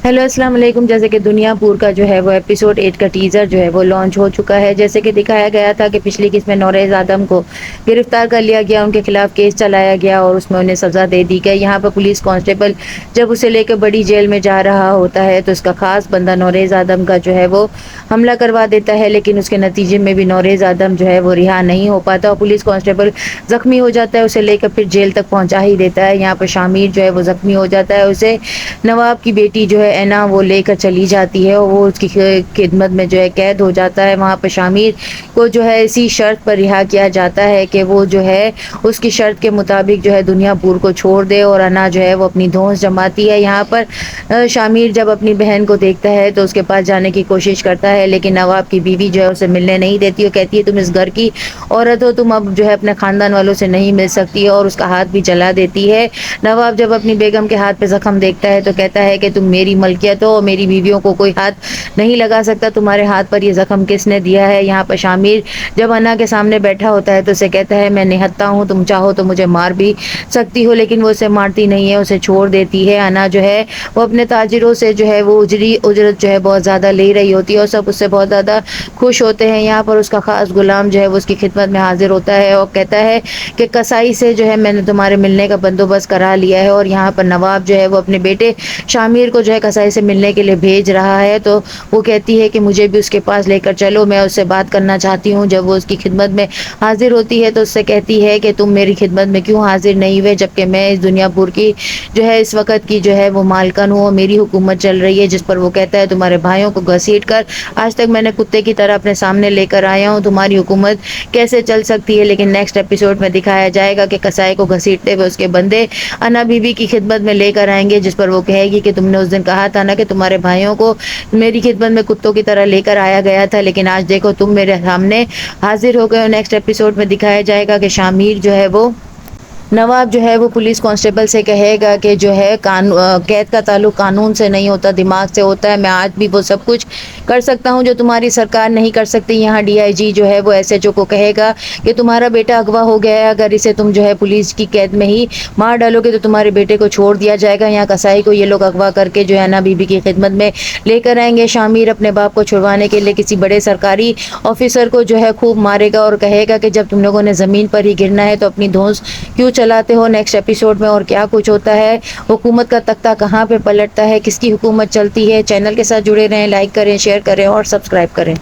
Hello السلام علیکم. جیسے کہ دنیا پور کا جو ہے وہ ایپیسوڈ 8 کا ٹیزر جو ہے وہ لانچ ہو چکا ہے. جیسے کہ دکھایا گیا تھا کہ پچھلی قسط میں نوریز آدم کو گرفتار کر لیا گیا, ان کے خلاف کیس چلایا گیا اور اس میں انہیں سزا دے دی گئی. یہاں پر پولیس کانسٹیبل جب اسے لے کے بڑی جیل میں جا رہا ہوتا ہے تو اس کا خاص بندہ نوریز آدم کا جو ہے وہ حملہ کروا دیتا ہے, لیکن اس کے نتیجے میں بھی نوریز آدم جو ہے وہ رہا نہیں ہو پاتا اور پولیس کانسٹیبل زخمی ہو جاتا ہے, اسے لے کر پھر جیل تک پہنچا ہی دیتا ہے. یہاں پر شامیر جو ہے وہ زخمی ہو جاتا ہے, اسے نواب کی بیٹی جو ہے اینا وہ لے کر چلی جاتی ہے اور وہ اس کی خدمت میں جو ہے قید ہو جاتا ہے. وہاں پہ شامیر کو جو ہے اسی شرط پر رہا کیا جاتا ہے کہ وہ جو ہے اس کی شرط کے مطابق جو ہے دنیا پور کو چھوڑ دے اور انا جو ہے وہ اپنی دھونس جماتی ہے. یہاں پر شامیر جب اپنی بہن کو دیکھتا ہے تو اس کے پاس جانے کی کوشش کرتا ہے, لیکن نواب کی بیوی جو ہے اسے ملنے نہیں دیتی اور کہتی ہے تم اس گھر کی عورت ہو, تم اب جو ہے اپنے خاندان والوں سے نہیں مل سکتی ہے, اور اس کا ہاتھ بھی جلا دیتی ہے. نواب جب اپنی بیگم کے ہاتھ پہ زخم دیکھتا ہے تو کہتا ہے کہ تم میری ملکیت ہو, میری بیویوں کو کوئی ہاتھ نہیں لگا سکتا, تمہارے ہاتھ پر یہ زخم کس نے دیا ہے. یہاں پر شامیر جب انا کے سامنے بیٹھا ہوتا ہے تو اسے کہتا ہے میں نہتا ہوں, تم چاہو تو مجھے مار بھی سکتی ہو, لیکن وہ اسے مارتی نہیں ہے, اسے چھوڑ دیتی ہے. انا جو ہے وہ اپنے تاجروں سے جو ہے وہ اجرت جو ہے بہت زیادہ لے رہی ہوتی ہے اور سب اس سے بہت زیادہ خوش ہوتے ہیں. یہاں پر اس کا خاص غلام جو ہے وہ اس کی خدمت میں حاضر ہوتا ہے اور کہتا ہے کہ کسائی سے جو ہے میں نے تمہارے ملنے کا بندوبست کرا لیا ہے. اور یہاں پر نواب جو ہے وہ اپنے بیٹے شامیر کو جو ہے کسائی سے ملنے کے لیے بھیج رہا ہے, تو وہ کہتی ہے کہ مجھے بھی اس کے پاس لے کر چلو, میں اس سے بات کرنا چاہتی ہوں. جب وہ اس کی خدمت میں حاضر ہوتی ہے تو اس سے کہتی ہے کہ تم میری خدمت میں کیوں حاضر نہیں ہوئے, جبکہ میں اس دنیا پور کی جو ہے اس وقت کی جو ہے وہ مالکن ہوں, میری حکومت چل رہی ہے. جس پر وہ کہتا ہے تمہارے بھائیوں کو گھسیٹ کر آج تک میں نے کتے کی طرح اپنے سامنے لے کر آیا ہوں, تمہاری حکومت کیسے چل سکتی ہے. لیکن نیکسٹ ایپیسوڈ میں دکھایا جائے گا کہ کسائی کو گھسیٹتے ہوئے اس کے بندے انا بی بی کی خدمت میں لے کر آئیں گے, جس پر وہ کہے گی کہ تم نے اس دن کہا تھا نا کہ تمہارے بھائیوں کو میری خدمت میں کتوں کی طرح لے کر آیا گیا تھا, لیکن آج دیکھو تم میرے سامنے حاضر ہو گئے. نیکسٹ ایپیسوڈ میں دکھایا جائے گا کہ شامیر جو ہے وہ نواب جو ہے وہ پولیس کانسٹیبل سے کہے گا کہ جو ہے قید کا تعلق قانون سے نہیں ہوتا, دماغ سے ہوتا ہے. میں آج بھی وہ سب کچھ کر سکتا ہوں جو تمہاری سرکار نہیں کر سکتی. یہاں ڈی آئی جی جو ہے وہ ایس ایچ او کو کہے گا کہ تمہارا بیٹا اغوا ہو گیا ہے, اگر اسے تم جو ہے پولیس کی قید میں ہی مار ڈالو گے تو تمہارے بیٹے کو چھوڑ دیا جائے گا. یہاں کسائی کو یہ لوگ اغوا کر کے جو ہے انا بی بی کی خدمت میں لے کر آئیں گے. شامیر اپنے باپ کو چھڑوانے کے لیے کسی بڑے سرکاری آفیسر کو جو ہے خوب مارے گا اور کہے گا کہ جب تم لوگوں نے زمین پر ہی گرنا ہے تو اپنی دھونس کیوں چلاتے ہو. نیکسٹ ایپیسوڈ میں اور کیا کچھ ہوتا ہے, حکومت کا تختہ کہاں پہ پلٹتا ہے, کس کی حکومت چلتی ہے. چینل کے ساتھ جڑے رہیں, لائک کریں, شیئر کریں اور سبسکرائب کریں.